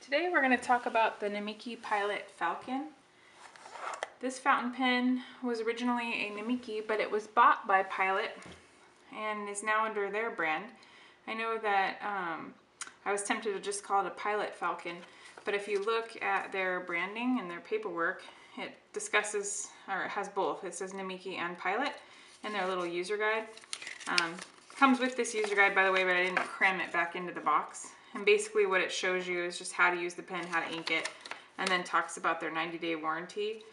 Today we're going to talk about the Namiki Pilot Falcon. This fountain pen was originally a Namiki, but it was bought by Pilot and is now under their brand. I know that I was tempted to just call it a Pilot Falcon, but if you look at their branding and their paperwork, it discusses, or it has both. It says Namiki and Pilot in their little user guide. Comes with this user guide, by the way, but I didn't cram it back into the box. And basically what it shows you is just how to use the pen, how to ink it, and then talks about their 90-day warranty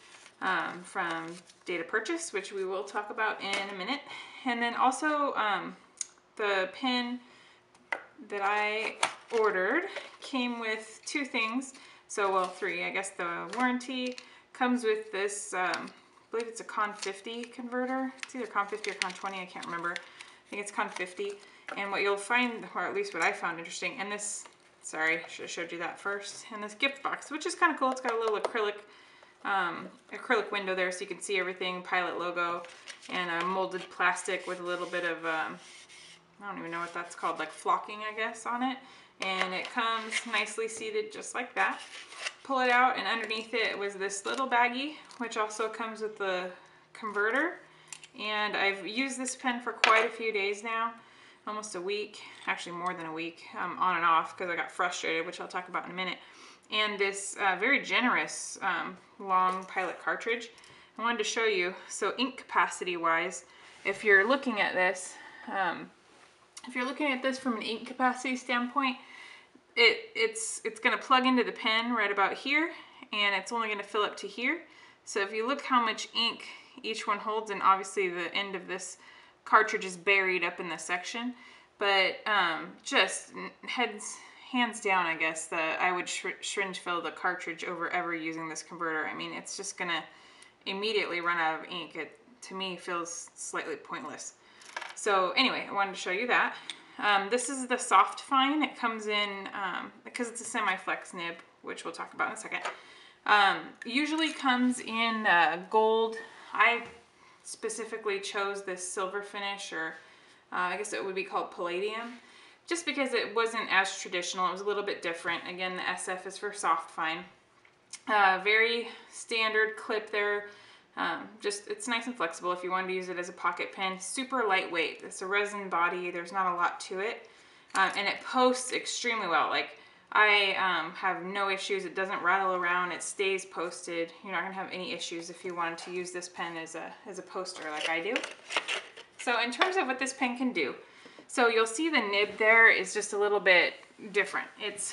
from date of purchase, which we will talk about in a minute. And then also the pen that I ordered came with two things. So, well, three. I guess the warranty comes with this, I believe it's a Con 50 converter. It's either Con 50 or Con 20, I can't remember. I think it's Con 50. And what you'll find, or at least what I found interesting, and this, sorry, I should have showed you that first, and this gift box, which is kind of cool. It's got a little acrylic window there so you can see everything, Pilot logo, and a molded plastic with a little bit of, I don't even know what that's called, like flocking, I guess, on it. And it comes nicely seated just like that. Pull it out, and underneath it was this little baggie, which also comes with the converter. And I've used this pen for quite a few days now. Almost a week, actually more than a week, on and off, because I got frustrated, which I'll talk about in a minute. And this very generous long Pilot cartridge, I wanted to show you. So ink capacity wise, if you're looking at this, from an ink capacity standpoint, it's going to plug into the pen right about here, and it's only going to fill up to here. So if you look how much ink each one holds, and obviously the end of this cartridge is buried up in this section, but just hands down, I guess, I would syringe fill the cartridge over ever using this converter. I mean, it's just gonna immediately run out of ink. It, to me, feels slightly pointless. So anyway, I wanted to show you that. This is the soft fine. It comes in, because it's a semi-flex nib, which we'll talk about in a second. Usually comes in gold. I specifically chose this silver finish, or I guess it would be called palladium, just because it wasn't as traditional. It was a little bit different. Again, the SF is for soft fine. Very standard clip there. Just, it's nice and flexible if you wanted to use it as a pocket pen. Super lightweight. It's a resin body. There's not a lot to it. And it posts extremely well. Like, I have no issues. It doesn't rattle around. It stays posted. You're not going to have any issues if you wanted to use this pen as a poster like I do. So in terms of what this pen can do, so you'll see the nib there is just a little bit different. It's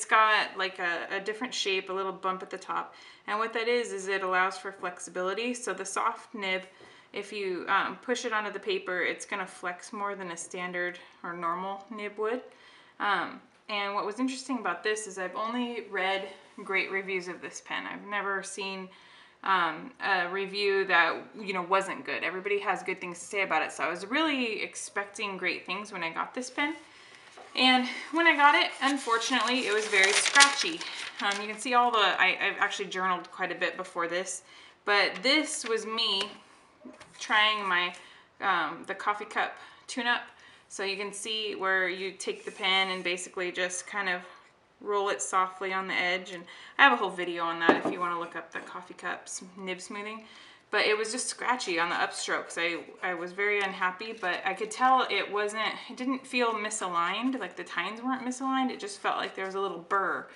got like a different shape, a little bump at the top. And what that is it allows for flexibility. So the soft nib, if you push it onto the paper, it's going to flex more than a standard or normal nib would. And what was interesting about this is I've only read great reviews of this pen. I've never seen a review that, you know, wasn't good. Everybody has good things to say about it. So I was really expecting great things when I got this pen. And when I got it, unfortunately, it was very scratchy. You can see all the, I've actually journaled quite a bit before this, but this was me trying my, the coffee cup tune-up. So you can see where you take the pen and basically just kind of roll it softly on the edge. And I have a whole video on that if you want to look up the coffee cups nib smoothing. But it was just scratchy on the upstrokes. I was very unhappy, but I could tell it didn't feel misaligned, like the tines weren't misaligned. It just felt like there was a little burr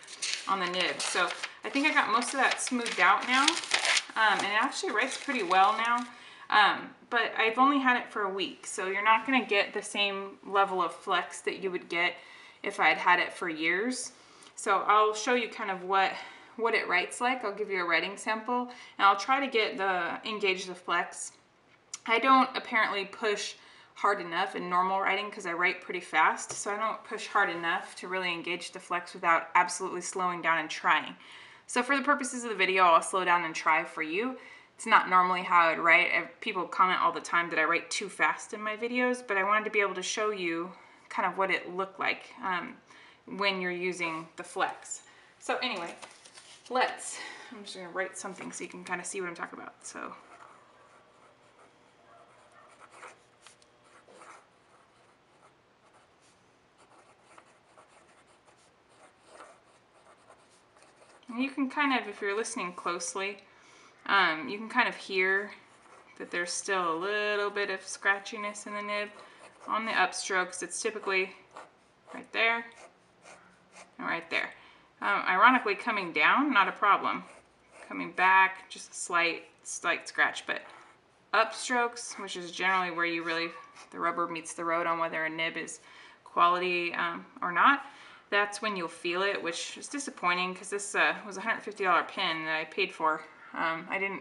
on the nib. So I think I got most of that smoothed out now. And it actually writes pretty well now. But I've only had it for a week, so you're not going to get the same level of flex that you would get if I had had it for years. So I'll show you kind of what it writes like. I'll give you a writing sample, and I'll try to engage the flex. I don't apparently push hard enough in normal writing because I write pretty fast, so I don't push hard enough to really engage the flex without absolutely slowing down and trying. So for the purposes of the video, I'll slow down and try for you. It's not normally how I would write. People comment all the time that I write too fast in my videos, but I wanted to be able to show you kind of what it looked like when you're using the flex. So anyway, I'm just going to write something so you can kind of see what I'm talking about. So And you can kind of, if you're listening closely, you can kind of hear that there's still a little bit of scratchiness in the nib. On the upstrokes, it's typically right there and right there. Ironically, coming down, not a problem. Coming back, just a slight scratch, but upstrokes, which is generally where you really, the rubber meets the road on whether a nib is quality or not, that's when you'll feel it, which is disappointing because this was a $150 pen that I paid for.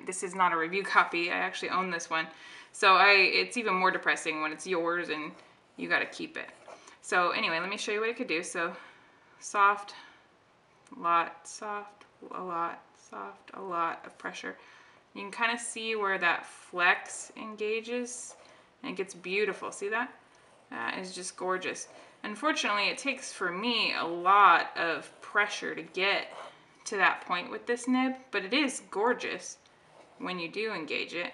This is not a review copy. I actually own this one. So it's even more depressing when it's yours and you got to keep it. So anyway, let me show you what it could do. So soft, a lot, soft, a lot, soft, a lot of pressure. You can kind of see where that flex engages and it gets beautiful. See that? That is just gorgeous. Unfortunately, it takes for me a lot of pressure to get to that point with this nib, but it is gorgeous when you do engage it.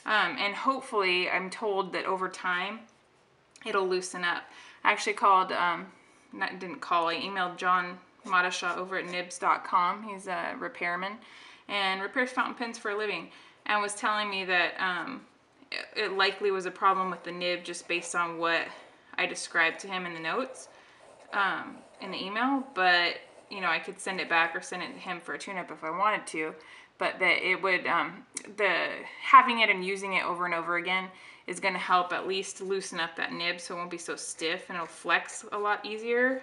And hopefully, I'm told that over time, it'll loosen up. I actually called, I emailed John Madashaw over at nibs.com. He's a repairman and repairs fountain pens for a living, and was telling me that it likely was a problem with the nib just based on what I described to him in the notes in the email, but you know, I could send it back or send it to him for a tune-up if I wanted to, but that it would, having it and using it over and over again is going to help at least loosen up that nib so it won't be so stiff and it'll flex a lot easier,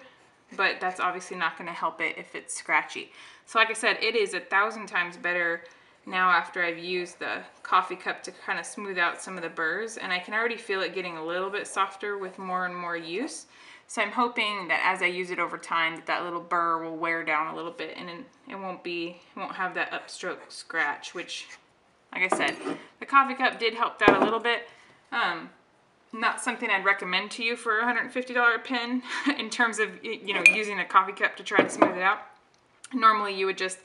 but that's obviously not going to help it if it's scratchy. So like I said, it is 1,000 times better now after I've used the coffee cup to kind of smooth out some of the burrs, and I can already feel it getting a little bit softer with more and more use. So I'm hoping that as I use it over time, that little burr will wear down a little bit and it won't have that upstroke scratch, which, like I said, the coffee cup did help that a little bit. Not something I'd recommend to you for a $150 pen in terms of, you know, using a coffee cup to try to smooth it out. Normally you would just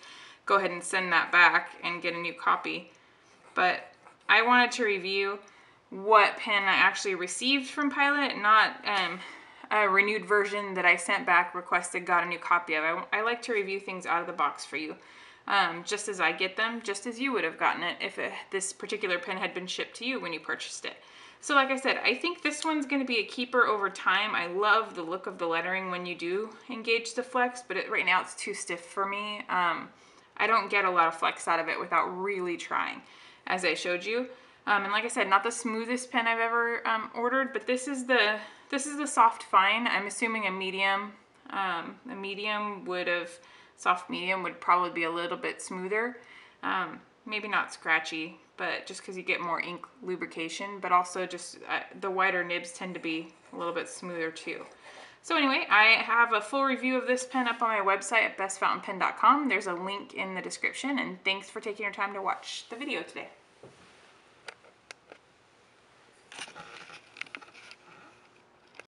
go ahead and send that back and get a new copy. But I wanted to review what pen I actually received from Pilot, not a renewed version that I sent back, requested, got a new copy of. I like to review things out of the box for you, just as I get them, just as you would have gotten it if this particular pen had been shipped to you when you purchased it. So like I said, I think this one's going to be a keeper over time. I love the look of the lettering when you do engage the flex, but right now it's too stiff for me. I don't get a lot of flex out of it without really trying, as I showed you. And like I said, not the smoothest pen I've ever ordered, but this is the soft fine. I'm assuming a medium. Soft medium would probably be a little bit smoother. Maybe not scratchy, but just because you get more ink lubrication, but also just the wider nibs tend to be a little bit smoother too. So anyway, I have a full review of this pen up on my website at bestfountainpen.com. There's a link in the description, and thanks for taking your time to watch the video today.